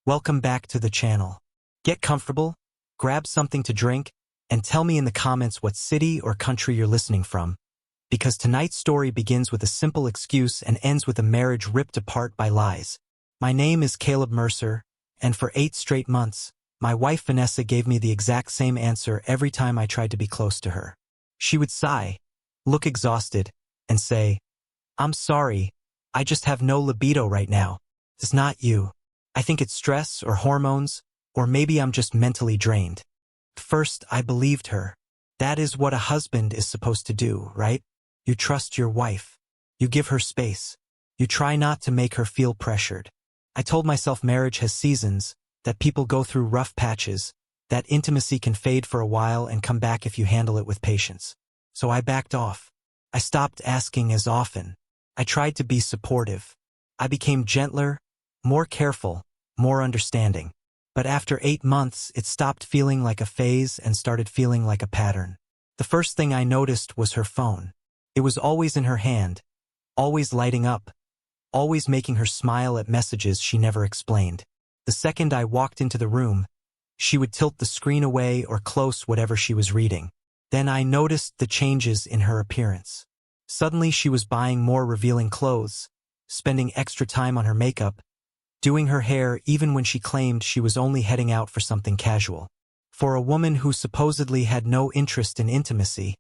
Welcome back to the channel. Get comfortable, grab something to drink, and tell me in the comments what city or country you're listening from, because tonight's story begins with a simple excuse and ends with a marriage ripped apart by lies. My name is Caleb Mercer, and for 8 straight months, my wife Vanessa gave me the exact same answer every time I tried to be close to her. She would sigh, look exhausted, and say, "I'm sorry, I just have no libido right now. It's not you. I think it's stress or hormones, or maybe I'm just mentally drained." First, I believed her. That is what a husband is supposed to do, right? You trust your wife. You give her space. You try not to make her feel pressured. I told myself marriage has seasons, that people go through rough patches, that intimacy can fade for a while and come back if you handle it with patience. So I backed off. I stopped asking as often. I tried to be supportive. I became gentler, more careful, more understanding. But after 8 months, it stopped feeling like a phase and started feeling like a pattern. The first thing I noticed was her phone. It was always in her hand, always lighting up, always making her smile at messages she never explained. The second I walked into the room, she would tilt the screen away or close whatever she was reading. Then I noticed the changes in her appearance. Suddenly she was buying more revealing clothes, spending extra time on her makeup, doing her hair even when she claimed she was only heading out for something casual. For a woman who supposedly had no interest in intimacy,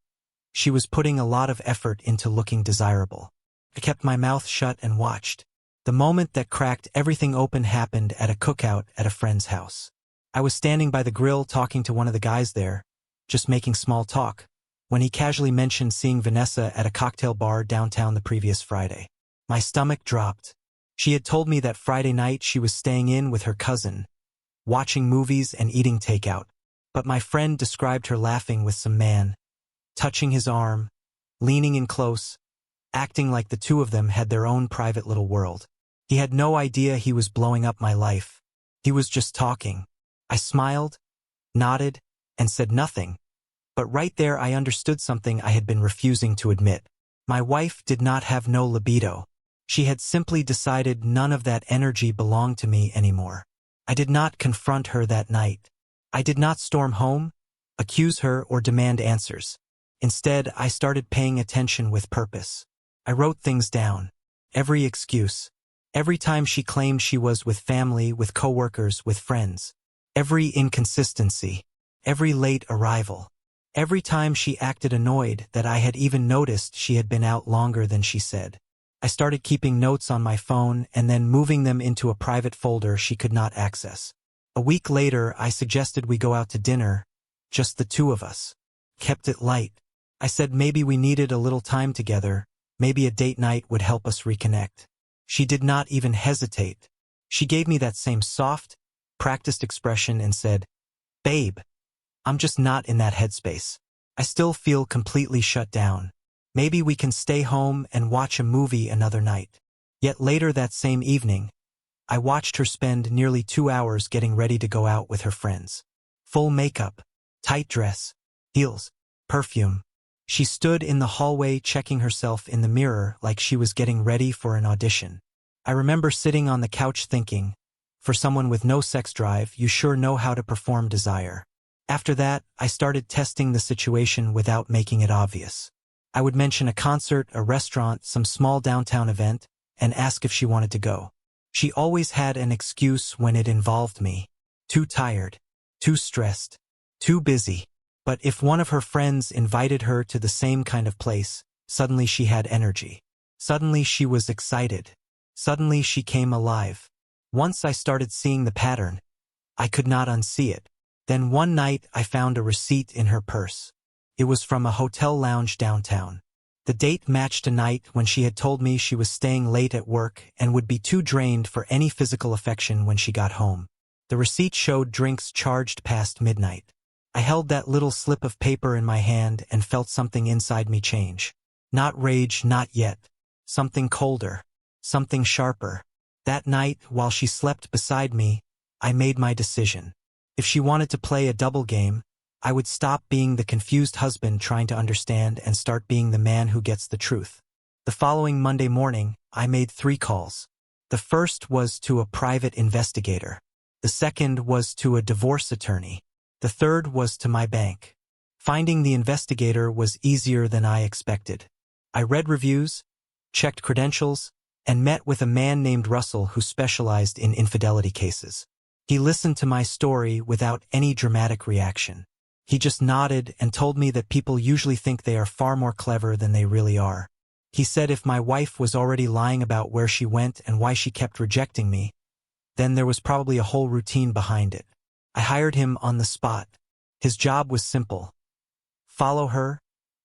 she was putting a lot of effort into looking desirable. I kept my mouth shut and watched. The moment that cracked everything open happened at a cookout at a friend's house. I was standing by the grill talking to one of the guys there, just making small talk, when he casually mentioned seeing Vanessa at a cocktail bar downtown the previous Friday. My stomach dropped. She had told me that Friday night she was staying in with her cousin, watching movies and eating takeout. But my friend described her laughing with some man, touching his arm, leaning in close, acting like the two of them had their own private little world. He had no idea he was blowing up my life. He was just talking. I smiled, nodded, and said nothing. But right there I understood something I had been refusing to admit. My wife did not have no libido. She had simply decided none of that energy belonged to me anymore. I did not confront her that night. I did not storm home, accuse her, or demand answers. Instead, I started paying attention with purpose. I wrote things down. Every excuse. Every time she claimed she was with family, with coworkers, with friends. Every inconsistency. Every late arrival. Every time she acted annoyed that I had even noticed she had been out longer than she said. I started keeping notes on my phone and then moving them into a private folder she could not access. A week later, I suggested we go out to dinner, just the two of us. Kept it light. I said maybe we needed a little time together, maybe a date night would help us reconnect. She did not even hesitate. She gave me that same soft, practiced expression and said, "Babe, I'm just not in that headspace. I still feel completely shut down. Maybe we can stay home and watch a movie another night." Yet later that same evening, I watched her spend nearly 2 hours getting ready to go out with her friends. Full makeup, tight dress, heels, perfume. She stood in the hallway checking herself in the mirror like she was getting ready for an audition. I remember sitting on the couch thinking, for someone with no sex drive, you sure know how to perform desire. After that, I started testing the situation without making it obvious. I would mention a concert, a restaurant, some small downtown event, and ask if she wanted to go. She always had an excuse when it involved me. Too tired, too stressed, too busy. But if one of her friends invited her to the same kind of place, suddenly she had energy. Suddenly she was excited. Suddenly she came alive. Once I started seeing the pattern, I could not unsee it. Then one night I found a receipt in her purse. It was from a hotel lounge downtown. The date matched a night when she had told me she was staying late at work and would be too drained for any physical affection when she got home. The receipt showed drinks charged past midnight. I held that little slip of paper in my hand and felt something inside me change. Not rage, not yet. Something colder. Something sharper. That night, while she slept beside me, I made my decision. If she wanted to play a double game, I would stop being the confused husband trying to understand and start being the man who gets the truth. The following Monday morning, I made 3 calls. The first was to a private investigator. The second was to a divorce attorney. The third was to my bank. Finding the investigator was easier than I expected. I read reviews, checked credentials, and met with a man named Russell who specialized in infidelity cases. He listened to my story without any dramatic reaction. He just nodded and told me that people usually think they are far more clever than they really are. He said if my wife was already lying about where she went and why she kept rejecting me, then there was probably a whole routine behind it. I hired him on the spot. His job was simple. Follow her,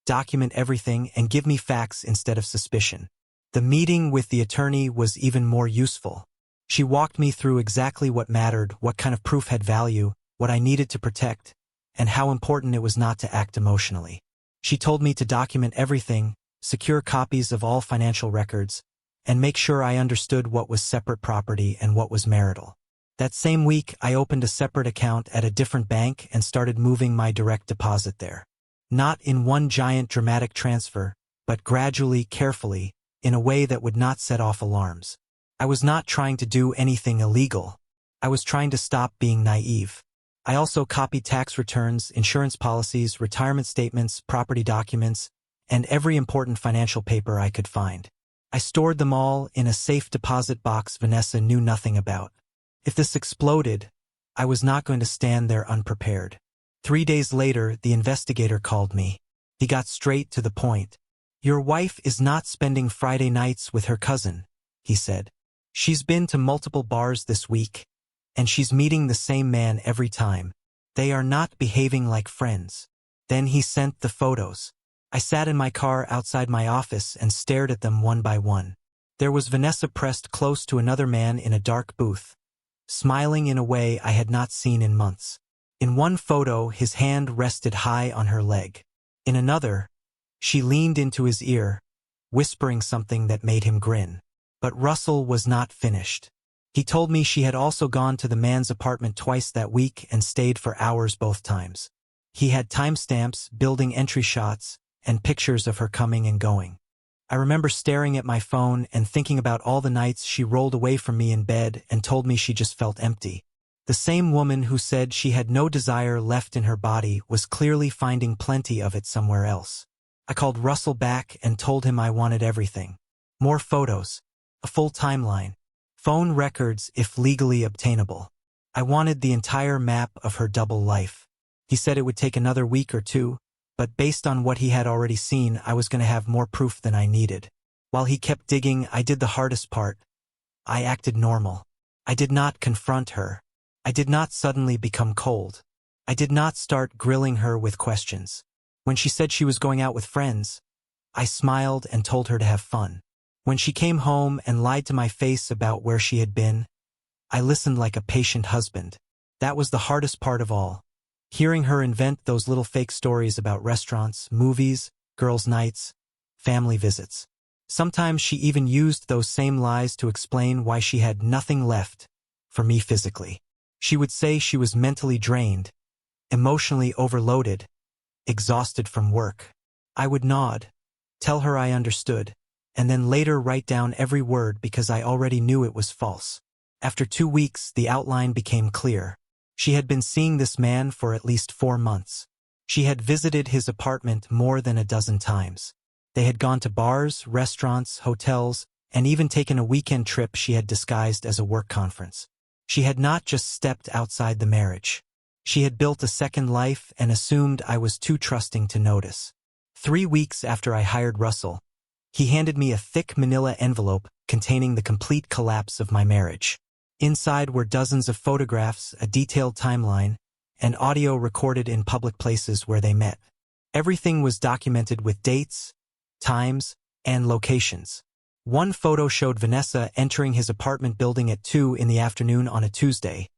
document everything, and give me facts instead of suspicion. The meeting with the attorney was even more useful. She walked me through exactly what mattered, what kind of proof had value, what I needed to protect, and how important it was not to act emotionally. She told me to document everything, secure copies of all financial records, and make sure I understood what was separate property and what was marital. That same week, I opened a separate account at a different bank and started moving my direct deposit there. Not in one giant dramatic transfer, but gradually, carefully, in a way that would not set off alarms. I was not trying to do anything illegal. I was trying to stop being naive. I also copied tax returns, insurance policies, retirement statements, property documents, and every important financial paper I could find. I stored them all in a safe deposit box Vanessa knew nothing about. If this exploded, I was not going to stand there unprepared. 3 days later, the investigator called me. He got straight to the point. "Your wife is not spending Friday nights with her cousin," he said. "She's been to multiple bars this week, and she's meeting the same man every time. They are not behaving like friends." Then he sent the photos. I sat in my car outside my office and stared at them one by one. There was Vanessa pressed close to another man in a dark booth, smiling in a way I had not seen in months. In one photo, his hand rested high on her leg. In another, she leaned into his ear, whispering something that made him grin. But Russell was not finished. He told me she had also gone to the man's apartment twice that week and stayed for hours both times. He had timestamps, building entry shots, and pictures of her coming and going. I remember staring at my phone and thinking about all the nights she rolled away from me in bed and told me she just felt empty. The same woman who said she had no desire left in her body was clearly finding plenty of it somewhere else. I called Russell back and told him I wanted everything. More photos, a full timeline, phone records if legally obtainable. I wanted the entire map of her double life. He said it would take another week or two, but based on what he had already seen, I was going to have more proof than I needed. While he kept digging, I did the hardest part. I acted normal. I did not confront her. I did not suddenly become cold. I did not start grilling her with questions. When she said she was going out with friends, I smiled and told her to have fun. When she came home and lied to my face about where she had been, I listened like a patient husband. That was the hardest part of all. Hearing her invent those little fake stories about restaurants, movies, girls' nights, family visits. Sometimes she even used those same lies to explain why she had nothing left for me physically. She would say she was mentally drained, emotionally overloaded, exhausted from work. I would nod, tell her I understood, and then later write down every word because I already knew it was false. After 2 weeks, the outline became clear. She had been seeing this man for at least 4 months. She had visited his apartment more than a dozen times. They had gone to bars, restaurants, hotels, and even taken a weekend trip she had disguised as a work conference. She had not just stepped outside the marriage. She had built a second life and assumed I was too trusting to notice. 3 weeks after I hired Russell, he handed me a thick manila envelope containing the complete collapse of my marriage. Inside were dozens of photographs, a detailed timeline, and audio recorded in public places where they met. Everything was documented with dates, times, and locations. One photo showed Vanessa entering his apartment building at 2 in the afternoon on a Tuesday.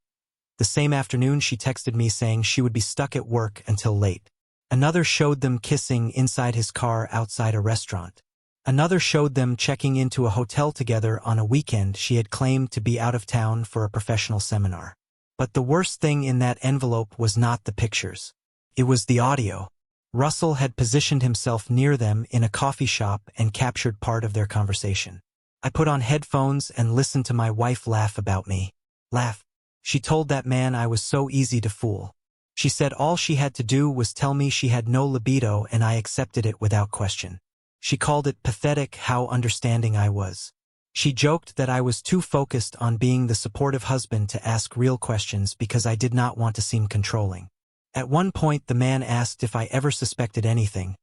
The same afternoon she texted me saying she would be stuck at work until late. Another showed them kissing inside his car outside a restaurant. Another showed them checking into a hotel together on a weekend she had claimed to be out of town for a professional seminar. But the worst thing in that envelope was not the pictures. It was the audio. Russell had positioned himself near them in a coffee shop and captured part of their conversation. I put on headphones and listened to my wife laugh about me. Laugh. She told that man I was so easy to fool. She said all she had to do was tell me she had no libido and I accepted it without question. She called it pathetic how understanding I was. She joked that I was too focused on being the supportive husband to ask real questions because I did not want to seem controlling. At one point the man asked if I ever suspected anything,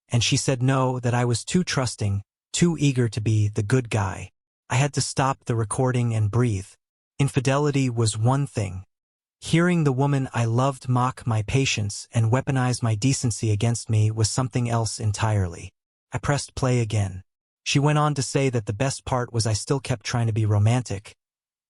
and she said no, that I was too trusting, too eager to be the good guy. I had to stop the recording and breathe. Infidelity was one thing. Hearing the woman I loved mock my patience and weaponize my decency against me was something else entirely. I pressed play again. She went on to say that the best part was I still kept trying to be romantic,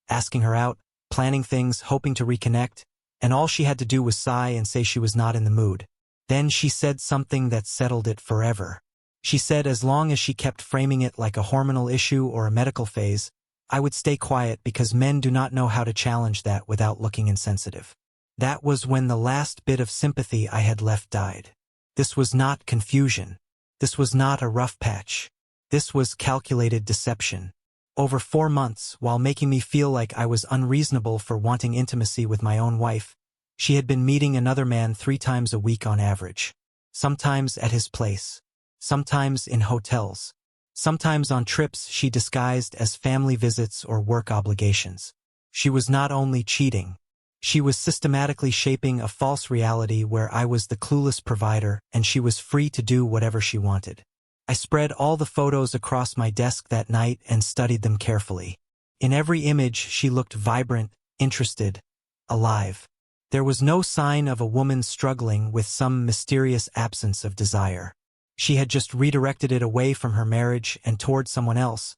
asking her out, planning things, hoping to reconnect, and all she had to do was sigh and say she was not in the mood. Then she said something that settled it forever. She said as long as she kept framing it like a hormonal issue or a medical phase, I would stay quiet because men do not know how to challenge that without looking insensitive. That was when the last bit of sympathy I had left died. This was not confusion. This was not a rough patch. This was calculated deception. Over 4 months, while making me feel like I was unreasonable for wanting intimacy with my own wife, she had been meeting another man 3 times a week on average. Sometimes at his place. Sometimes in hotels. Sometimes on trips she disguised as family visits or work obligations. She was not only cheating. She was systematically shaping a false reality where I was the clueless provider and she was free to do whatever she wanted. I spread all the photos across my desk that night and studied them carefully. In every image she looked vibrant, interested, alive. There was no sign of a woman struggling with some mysterious absence of desire. She had just redirected it away from her marriage and toward someone else,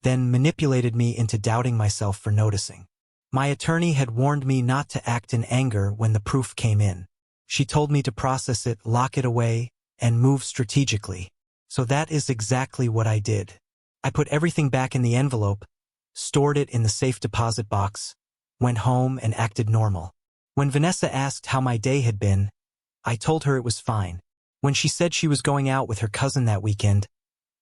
then manipulated me into doubting myself for noticing. My attorney had warned me not to act in anger when the proof came in. She told me to process it, lock it away, and move strategically. So that is exactly what I did. I put everything back in the envelope, stored it in the safe deposit box, went home and acted normal. When Vanessa asked how my day had been, I told her it was fine. When she said she was going out with her cousin that weekend,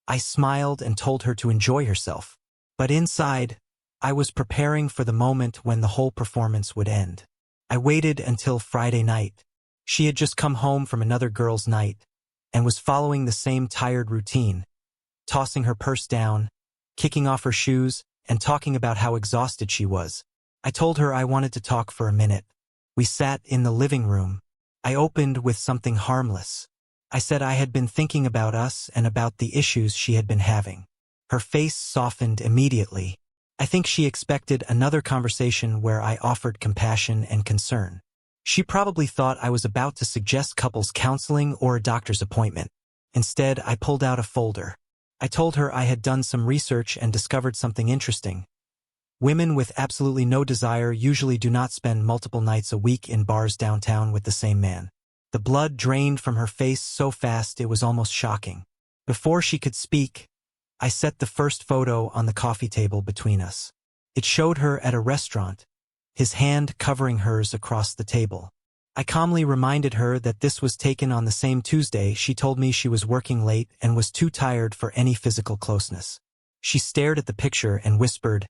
I smiled and told her to enjoy herself. But inside, I was preparing for the moment when the whole performance would end. I waited until Friday night. She had just come home from another girls' night and was following the same tired routine, tossing her purse down, kicking off her shoes, and talking about how exhausted she was. I told her I wanted to talk for a minute. We sat in the living room. I opened with something harmless. I said I had been thinking about us and about the issues she had been having. Her face softened immediately. I think she expected another conversation where I offered compassion and concern. She probably thought I was about to suggest couples counseling or a doctor's appointment. Instead, I pulled out a folder. I told her I had done some research and discovered something interesting. Women with absolutely no desire usually do not spend multiple nights a week in bars downtown with the same man. The blood drained from her face so fast it was almost shocking. Before she could speak, I set the first photo on the coffee table between us. It showed her at a restaurant, his hand covering hers across the table. I calmly reminded her that this was taken on the same Tuesday. She told me she was working late and was too tired for any physical closeness. She stared at the picture and whispered,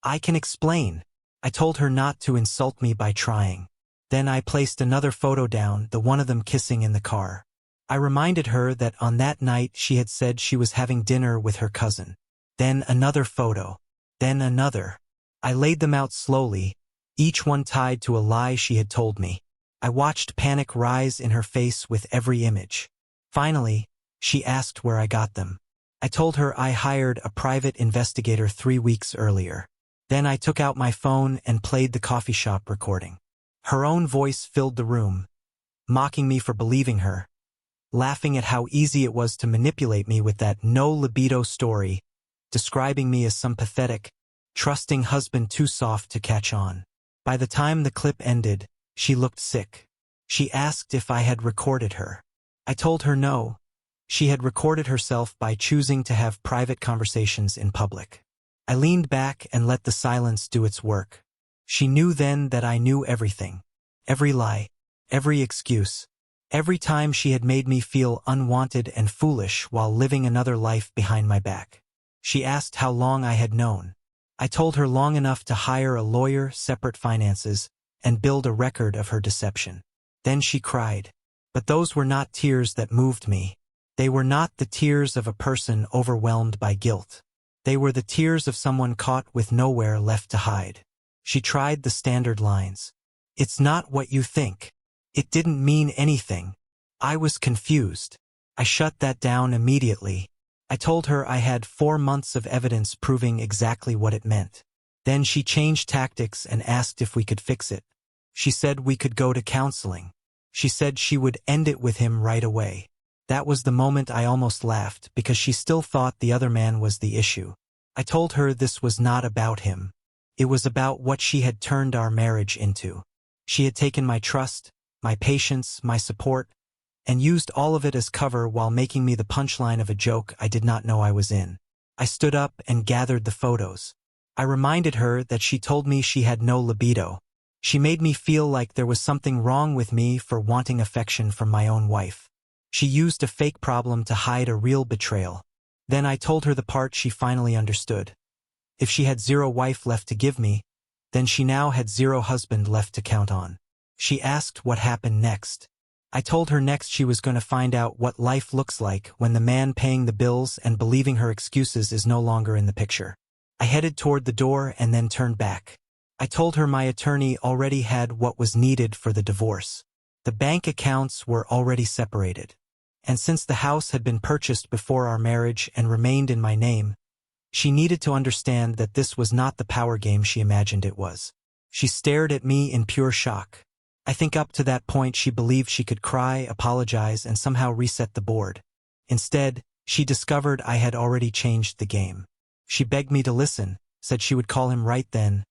"I can explain." I told her not to insult me by trying. Then I placed another photo down, the one of them kissing in the car. I reminded her that on that night she had said she was having dinner with her cousin. Then another photo. Then another. I laid them out slowly, each one tied to a lie she had told me. I watched panic rise in her face with every image. Finally, she asked where I got them. I told her I hired a private investigator 3 weeks earlier. Then I took out my phone and played the coffee shop recording. Her own voice filled the room, mocking me for believing her, laughing at how easy it was to manipulate me with that no libido story, describing me as some pathetic, trusting husband too soft to catch on. By the time the clip ended, she looked sick. She asked if I had recorded her. I told her no. She had recorded herself by choosing to have private conversations in public. I leaned back and let the silence do its work. She knew then that I knew everything. Every lie, every excuse, every time she had made me feel unwanted and foolish while living another life behind my back. She asked how long I had known. I told her long enough to hire a lawyer, separate finances, and build a record of her deception. Then she cried. But those were not tears that moved me. They were not the tears of a person overwhelmed by guilt. They were the tears of someone caught with nowhere left to hide. She tried the standard lines. It's not what you think. It didn't mean anything. I was confused. I shut that down immediately. I told her I had 4 months of evidence proving exactly what it meant. Then she changed tactics and asked if we could fix it. She said we could go to counseling. She said she would end it with him right away. That was the moment I almost laughed because she still thought the other man was the issue. I told her this was not about him. It was about what she had turned our marriage into. She had taken my trust, my patience, my support, and used all of it as cover while making me the punchline of a joke I did not know I was in. I stood up and gathered the photos. I reminded her that she told me she had no libido. She made me feel like there was something wrong with me for wanting affection from my own wife. She used a fake problem to hide a real betrayal. Then I told her the part she finally understood. If she had 0 wife left to give me, then she now had 0 husband left to count on. She asked what happened next. I told her next she was going to find out what life looks like when the man paying the bills and believing her excuses is no longer in the picture. I headed toward the door and then turned back. I told her my attorney already had what was needed for the divorce. The bank accounts were already separated. And since the house had been purchased before our marriage and remained in my name, she needed to understand that this was not the power game she imagined it was. She stared at me in pure shock. I think up to that point she believed she could cry, apologize, and somehow reset the board. Instead, she discovered I had already changed the game. She begged me to listen, said she would call him right then,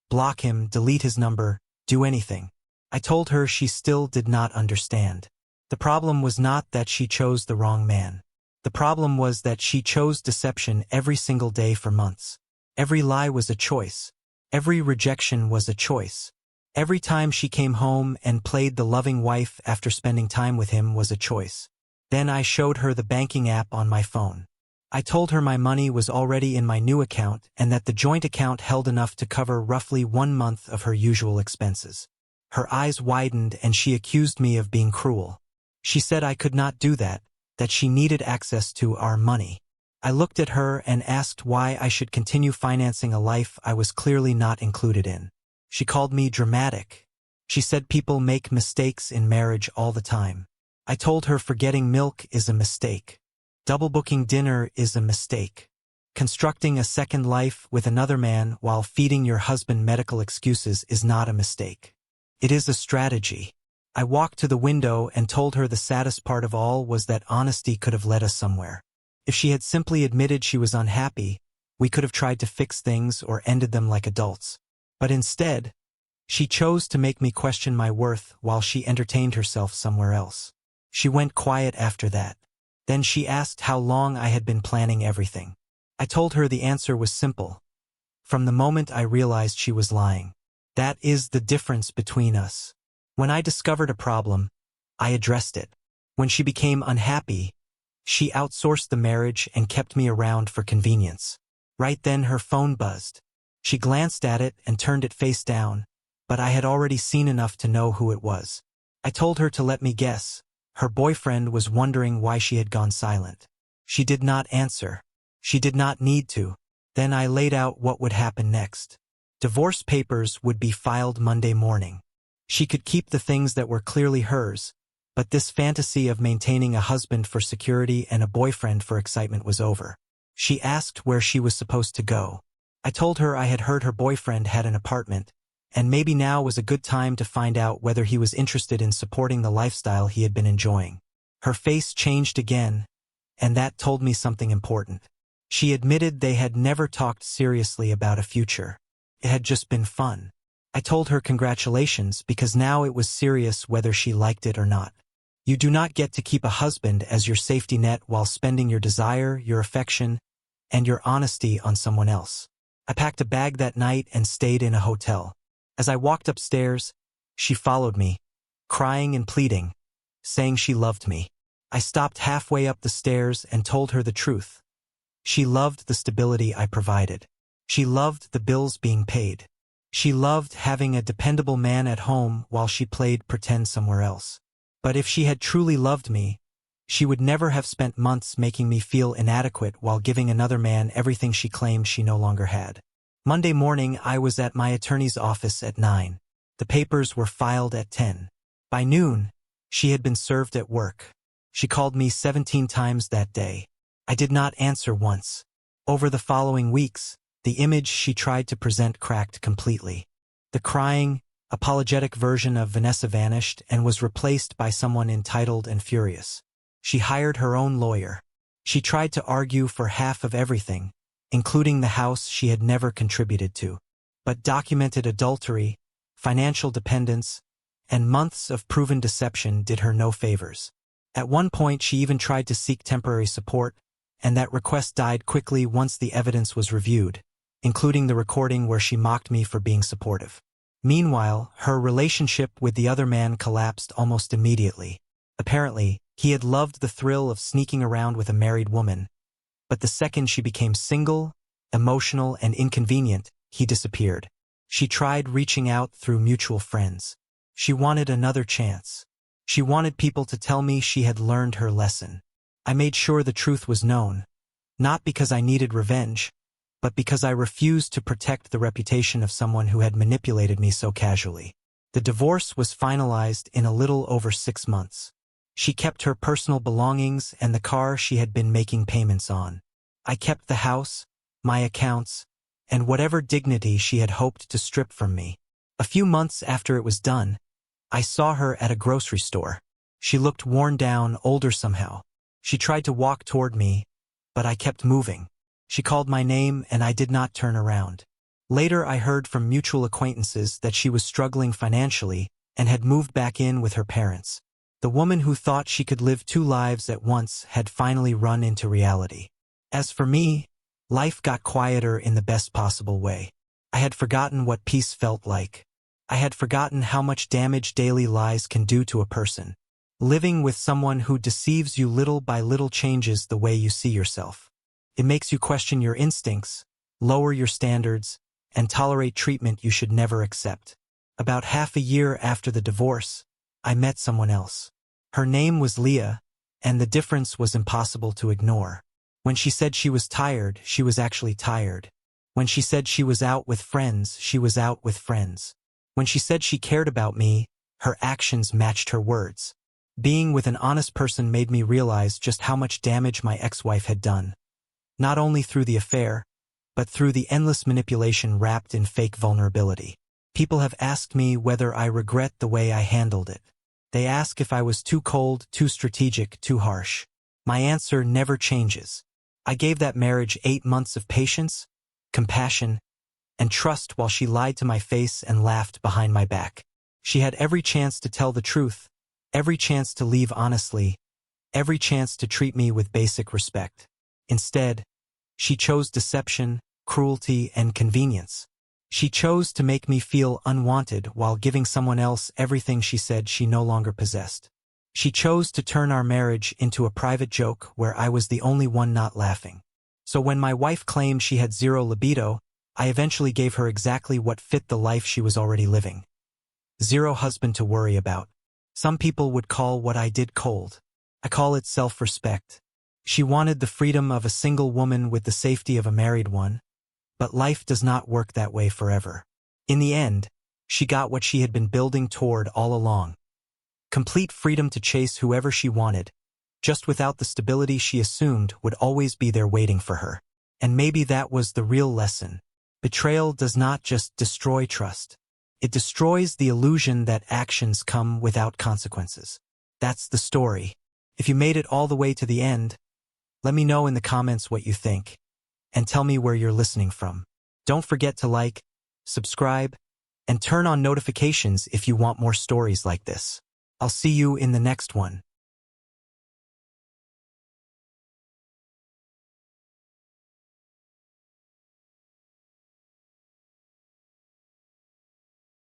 block him, delete his number, do anything. I told her she still did not understand. The problem was not that she chose the wrong man. The problem was that she chose deception every single day for months. Every lie was a choice. Every rejection was a choice. Every time she came home and played the loving wife after spending time with him was a choice. Then I showed her the banking app on my phone. I told her my money was already in my new account and that the joint account held enough to cover roughly 1 month of her usual expenses. Her eyes widened and she accused me of being cruel. She said I could not do that she needed access to our money. I looked at her and asked why I should continue financing a life I was clearly not included in. She called me dramatic. She said people make mistakes in marriage all the time. I told her forgetting milk is a mistake. Double booking dinner is a mistake. Constructing a second life with another man while feeding your husband medical excuses is not a mistake. It is a strategy. I walked to the window and told her the saddest part of all was that honesty could have led us somewhere. If she had simply admitted she was unhappy, we could have tried to fix things or ended them like adults. But instead, she chose to make me question my worth while she entertained herself somewhere else. She went quiet after that. Then she asked how long I had been planning everything. I told her the answer was simple. From the moment I realized she was lying. That is the difference between us. When I discovered a problem, I addressed it. When she became unhappy, she outsourced the marriage and kept me around for convenience. Right then her phone buzzed. She glanced at it and turned it face down, but I had already seen enough to know who it was. I told her to let me guess. Her boyfriend was wondering why she had gone silent. She did not answer. She did not need to. Then I laid out what would happen next. Divorce papers would be filed Monday morning. She could keep the things that were clearly hers, but this fantasy of maintaining a husband for security and a boyfriend for excitement was over. She asked where she was supposed to go. I told her I had heard her boyfriend had an apartment, and maybe now was a good time to find out whether he was interested in supporting the lifestyle he had been enjoying. Her face changed again, and that told me something important. She admitted they had never talked seriously about a future. It had just been fun. I told her congratulations because now it was serious whether she liked it or not. You do not get to keep a husband as your safety net while spending your desire, your affection, and your honesty on someone else. I packed a bag that night and stayed in a hotel. As I walked upstairs, she followed me, crying and pleading, saying she loved me. I stopped halfway up the stairs and told her the truth. She loved the stability I provided. She loved the bills being paid. She loved having a dependable man at home while she played pretend somewhere else. But if she had truly loved me, she would never have spent months making me feel inadequate while giving another man everything she claimed she no longer had. Monday morning, I was at my attorney's office at 9. The papers were filed at 10. By noon, she had been served at work. She called me 17 times that day. I did not answer once. Over the following weeks, the image she tried to present cracked completely. The crying, apologetic version of Vanessa vanished and was replaced by someone entitled and furious. She hired her own lawyer. She tried to argue for half of everything, including the house she had never contributed to. But documented adultery, financial dependence, and months of proven deception did her no favors. At one point, she even tried to seek temporary support, and that request died quickly once the evidence was reviewed, including the recording where she mocked me for being supportive. Meanwhile, her relationship with the other man collapsed almost immediately. Apparently, he had loved the thrill of sneaking around with a married woman, but the second she became single, emotional, and inconvenient, he disappeared. She tried reaching out through mutual friends. She wanted another chance. She wanted people to tell me she had learned her lesson. I made sure the truth was known, not because I needed revenge, but because I refused to protect the reputation of someone who had manipulated me so casually. The divorce was finalized in a little over 6 months. She kept her personal belongings and the car she had been making payments on. I kept the house, my accounts, and whatever dignity she had hoped to strip from me. A few months after it was done, I saw her at a grocery store. She looked worn down, older somehow. She tried to walk toward me, but I kept moving. She called my name and I did not turn around. Later I heard from mutual acquaintances that she was struggling financially and had moved back in with her parents. The woman who thought she could live 2 lives at once had finally run into reality. As for me, life got quieter in the best possible way. I had forgotten what peace felt like. I had forgotten how much damage daily lies can do to a person. Living with someone who deceives you little by little changes the way you see yourself. It makes you question your instincts, lower your standards, and tolerate treatment you should never accept. About half a year after the divorce, I met someone else. Her name was Leah, and the difference was impossible to ignore. When she said she was tired, she was actually tired. When she said she was out with friends, she was out with friends. When she said she cared about me, her actions matched her words. Being with an honest person made me realize just how much damage my ex-wife had done. Not only through the affair, but through the endless manipulation wrapped in fake vulnerability. People have asked me whether I regret the way I handled it. They ask if I was too cold, too strategic, too harsh. My answer never changes. I gave that marriage 8 months of patience, compassion, and trust while she lied to my face and laughed behind my back. She had every chance to tell the truth, every chance to leave honestly, every chance to treat me with basic respect. Instead, she chose deception, cruelty, and convenience. She chose to make me feel unwanted while giving someone else everything she said she no longer possessed. She chose to turn our marriage into a private joke where I was the only one not laughing. So when my wife claimed she had 0 libido, I eventually gave her exactly what fit the life she was already living. 0 husband to worry about. Some people would call what I did cold. I call it self-respect. She wanted the freedom of a single woman with the safety of a married one. But life does not work that way forever. In the end, she got what she had been building toward all along. Complete freedom to chase whoever she wanted, just without the stability she assumed would always be there waiting for her. And maybe that was the real lesson. Betrayal does not just destroy trust. It destroys the illusion that actions come without consequences. That's the story. If you made it all the way to the end, let me know in the comments what you think. And tell me where you're listening from. Don't forget to like, subscribe, and turn on notifications if you want more stories like this. I'll see you in the next one.